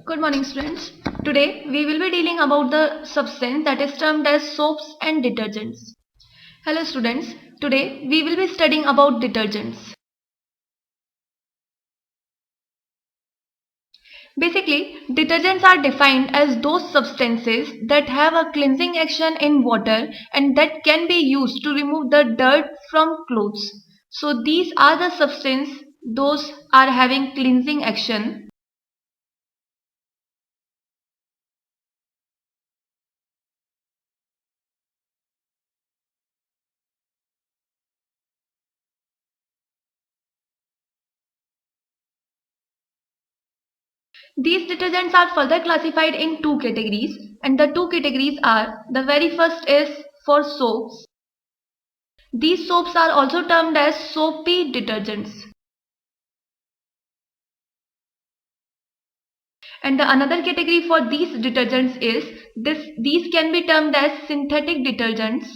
Good morning, students. Today we will be dealing about the substance that is termed as soaps and detergents. Hello students, today we will be studying about detergents. Basically, detergents are defined as those substances that have a cleansing action in water and that can be used to remove the dirt from clothes. So these are the substances those are having cleansing action. These detergents are further classified in two categories, and the two categories are, the very first is for soaps. These soaps are also termed as soapy detergents. And the another category for these detergents is these can be termed as synthetic detergents,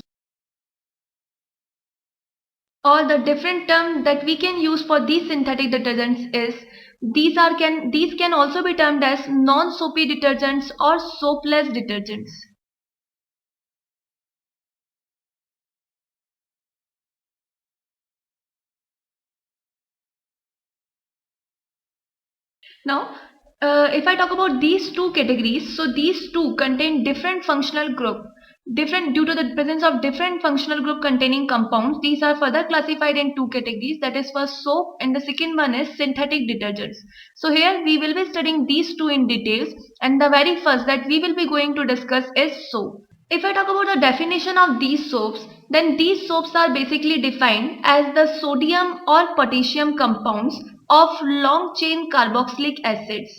or the different term that we can use for these synthetic detergents is these can also be termed as non-soapy detergents or soapless detergents. Now, if I talk about these two categories, so these two contain different functional group. Different due to the presence of different functional group containing compounds, these are further classified in two categories. That is first soap, and the second one is synthetic detergents. So here we will be studying these two in details, and the very first that we will be going to discuss is soap. If I talk about the definition of these soaps, then these soaps are basically defined as the sodium or potassium compounds of long chain carboxylic acids.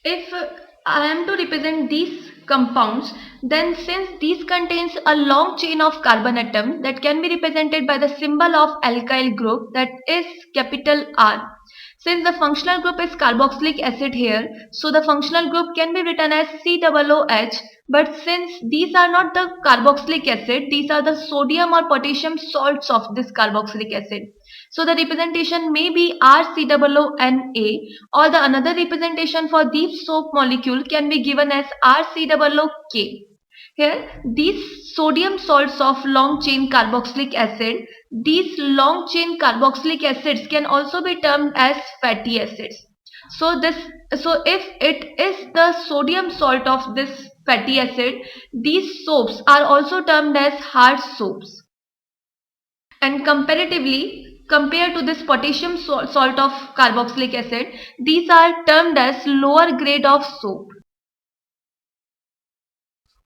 If I am to represent these compounds, then since these contains a long chain of carbon atoms that can be represented by the symbol of alkyl group, that is capital R. Since the functional group is carboxylic acid here, so the functional group can be written as COOH, but since these are not the carboxylic acid, these are the sodium or potassium salts of this carboxylic acid. So the representation may be RCOONA, or the another representation for this soap molecule can be given as RCOOK. Here, these sodium salts of long chain carboxylic acid, these long chain carboxylic acids can also be termed as fatty acids. So if it is the sodium salt of this fatty acid, these soaps are also termed as hard soaps. And comparatively, compared to this potassium salt of carboxylic acid, these are termed as lower grade of soap.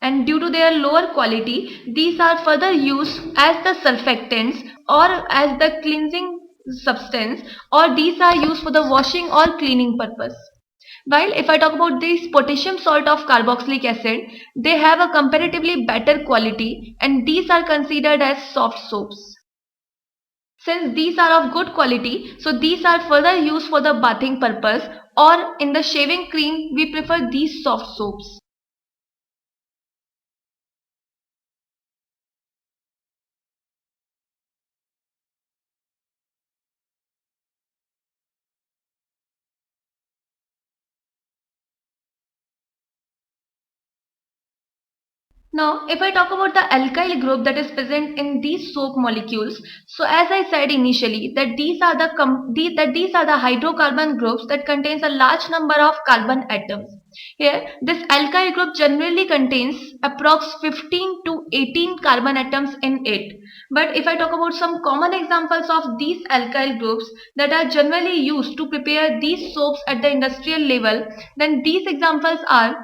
And due to their lower quality, these are further used as the surfactants or as the cleansing substance, or these are used for the washing or cleaning purpose. While if I talk about this potassium salt of carboxylic acid, they have a comparatively better quality and these are considered as soft soaps. Since these are of good quality, so these are further used for the bathing purpose, or in the shaving cream we prefer these soft soaps. Now, if I talk about the alkyl group that is present in these soap molecules, so as I said initially that these are the hydrocarbon groups that contains a large number of carbon atoms. Here, this alkyl group generally contains approx 15 to 18 carbon atoms in it. But if I talk about some common examples of these alkyl groups that are generally used to prepare these soaps at the industrial level, then these examples are,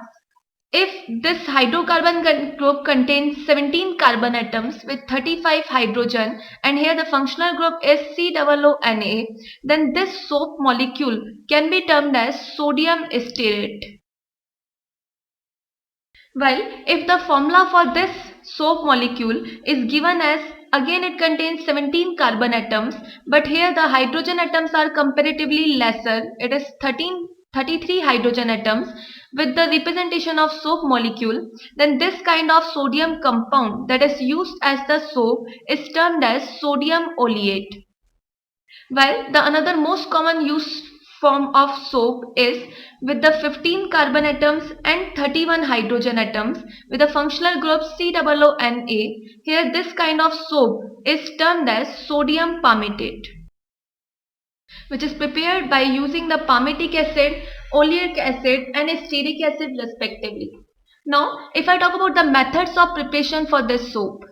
if this hydrocarbon group contains 17 carbon atoms with 35 hydrogen, and here the functional group is COONA, then this soap molecule can be termed as sodium stearate. While if the formula for this soap molecule is given as, again it contains 17 carbon atoms, but here the hydrogen atoms are comparatively lesser, it is 33 hydrogen atoms, with the representation of soap molecule, then this kind of sodium compound that is used as the soap is termed as sodium oleate. Well, the another most common use form of soap is with the 15 carbon atoms and 31 hydrogen atoms with the functional group COONA. Here this kind of soap is termed as sodium palmitate, which is prepared by using the palmitic acid, oleic acid and stearic acid respectively. Now, if I talk about the methods of preparation for this soap,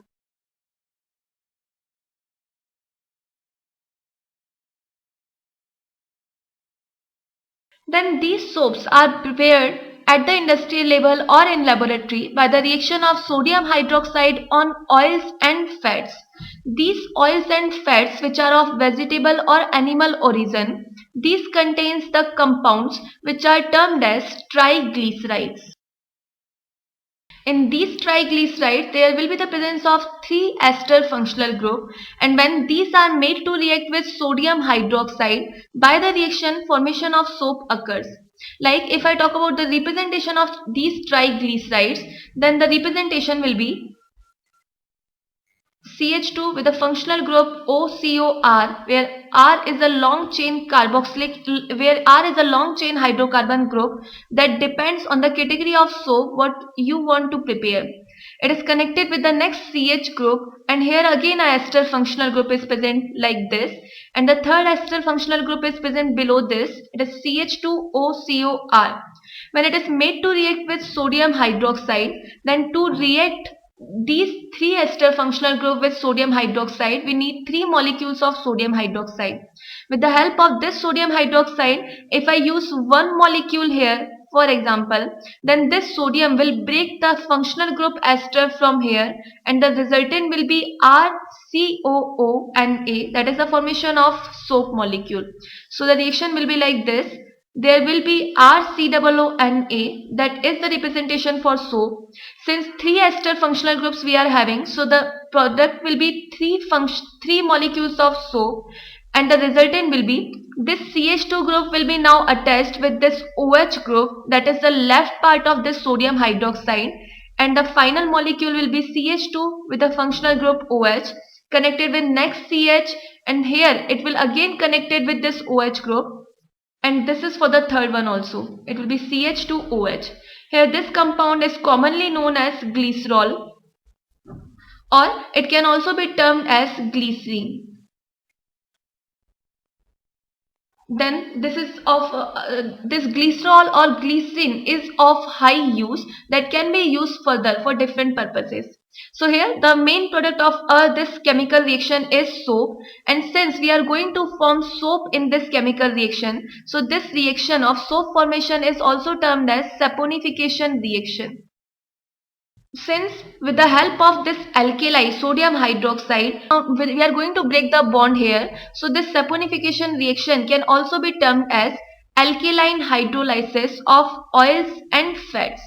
then these soaps are prepared at the industrial level or in laboratory by the reaction of sodium hydroxide on oils and fats. These oils and fats, which are of vegetable or animal origin, these contains the compounds which are termed as triglycerides. In these triglycerides, there will be the presence of 3 ester functional group, and when these are made to react with sodium hydroxide, by the reaction formation of soap occurs. Like if I talk about the representation of these triglycerides, then the representation will be CH2 with a functional group OCOR, where R is a long chain carboxylic, where R is a long chain hydrocarbon group that depends on the category of soap what you want to prepare. It is connected with the next CH group, and here again a ester functional group is present like this, and the third ester functional group is present below this. It is CH2OCOR. When it is made to react with sodium hydroxide, then to react these 3 ester functional group with sodium hydroxide, we need 3 molecules of sodium hydroxide. With the help of this sodium hydroxide, if I use one molecule here, for example, then this sodium will break the functional group ester from here, and the resultant will be RCOONA, that is the formation of soap molecule. So the reaction will be like this. There will be RCOONA, that is the representation for soap. Since 3 ester functional groups we are having, so the product will be 3 molecules of soap, and the resultant will be this CH2 group will be now attached with this OH group, that is the left part of this sodium hydroxide, and the final molecule will be CH2 with the functional group OH connected with next CH, and here it will again connected with this OH group. And this is for the third one also. It will be CH2OH. Here this compound is commonly known as glycerol, or it can also be termed as glycerine. Then this is of this glycerol or glycerine is of high use that can be used further for different purposes. So here the main product of this chemical reaction is soap, and since we are going to form soap in this chemical reaction, so this reaction of soap formation is also termed as saponification reaction. Since with the help of this alkali sodium hydroxide, we are going to break the bond here, so this saponification reaction can also be termed as alkaline hydrolysis of oils and fats.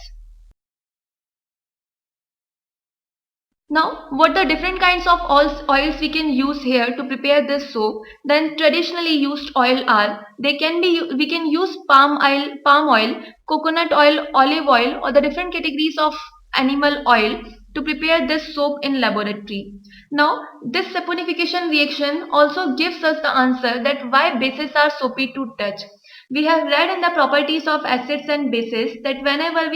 Now, what the different kinds of oils we can use here to prepare this soap? Then traditionally used oil are, we can use palm oil, coconut oil, olive oil, or the different categories of animal oil to prepare this soap in laboratory. Now, this saponification reaction also gives us the answer that why bases are soapy to touch. We have read in the properties of acids and bases that whenever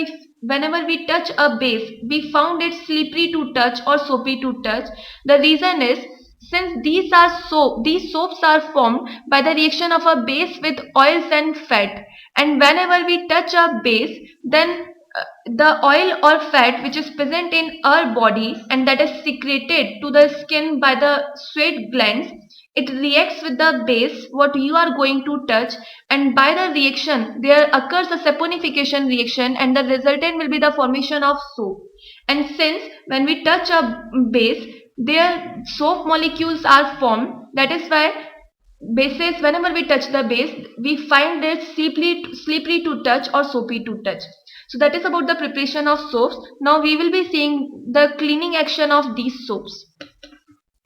we touch a base, we found it slippery to touch or soapy to touch. The reason is, since these soaps are formed by the reaction of a base with oils and fat, and whenever we touch a base, then the oil or fat which is present in our body and that is secreted to the skin by the sweat glands, it reacts with the base what you are going to touch, and by the reaction there occurs a saponification reaction, and the resultant will be the formation of soap. And since when we touch a base, their soap molecules are formed, that is why bases, whenever we touch the base, we find it slippery to touch or soapy to touch. So that is about the preparation of soaps. Now we will be seeing the cleaning action of these soaps.